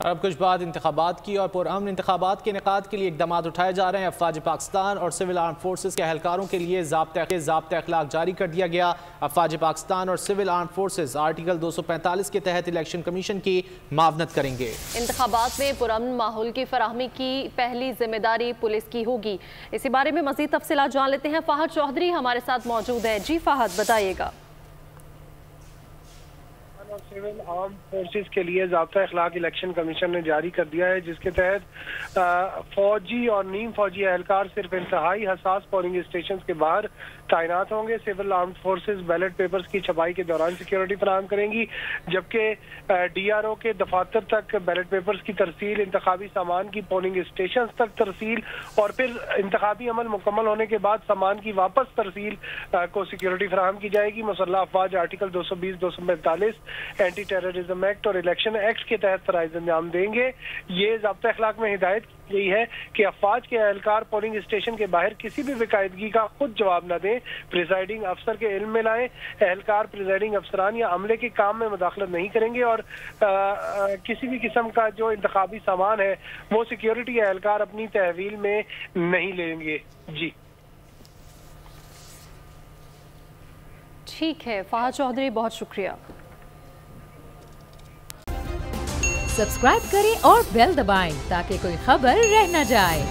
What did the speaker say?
اب کچھ بعد انتخابات کی اور پرامن انتخابات کے انعقاد کے لیے اقدامات اٹھائے جا رہے ہیں۔ افواج پاکستان اور سول آرم فورسز کے اہلکاروں کے لیے ضابطہ اخلاق جاری کر دیا گیا۔ افواج پاکستان اور سول آرم فورسز آرٹیکل 245 کے تحت الیکشن کمیشن کی معاونت کریں گے۔ انتخابات میں پرامن ماحول کی فراہمی کی پہلی ذمہ داری پولیس کی ہوگی۔ اسی بارے میں مزید تفصیلات جان لیتے ہیں۔ فہد چودھری ہمارے ساتھ موجود ہیں۔ جی فہد، بتائیے گا۔ سول آرم فورسز کے لیے ضابطہ اخلاق الیکشن کمیشن نے جاری کر دیا ہے، جس کے تحت فوجی اور نیم فوجی اہلکار صرف انتہائی حساس پولنگ اسٹیشنز کے باہر تعینات ہوں گے۔ Civil arm forces ballot papers کی چھپائی کے دوران سیکیورٹی فراہم کریں گی، جبکہ ڈی آر او کے دفاتر تک بیلٹ پیپرز کی ترسیل، انتخابی سامان کی پولنگ اسٹیشنز تک ترسیل اور پھر انتخابی عمل مکمل ہونے کے بعد سامان کی واپس ترسیل کو سیکیورٹی فراہم کی جائے گی۔ مسلح افواج آرٹیکل 220، 245 اینٹی ٹیررزم ایکٹ اور الیکشن ایکٹ کے تحت فرائض انجام دیں گے۔ یہ ضابطہ اخلاق میں ہدایت کی گئی ہے کہ افواج کے اہلکار پولنگ اسٹیشن کے باہر کسی بھی باقاعدگی کا خود جواب نہ دیں، پریزائڈنگ افسر کے علم میں لائیں۔ اہلکار پریزائڈنگ افسران یا عملے کے کام میں مداخلت نہیں کریں گے اور کسی بھی قسم کا جو انتخابی سامان ہے وہ سیکیورٹی اہلکار اپنی تحویل میں نہیں لیں گے۔ جی ٹھیک ہے فہد چودھری، بہت شکریہ۔ سبسکرائب کریں اور بیل دبائیں تاکہ کوئی خبر رہ نہ جائے۔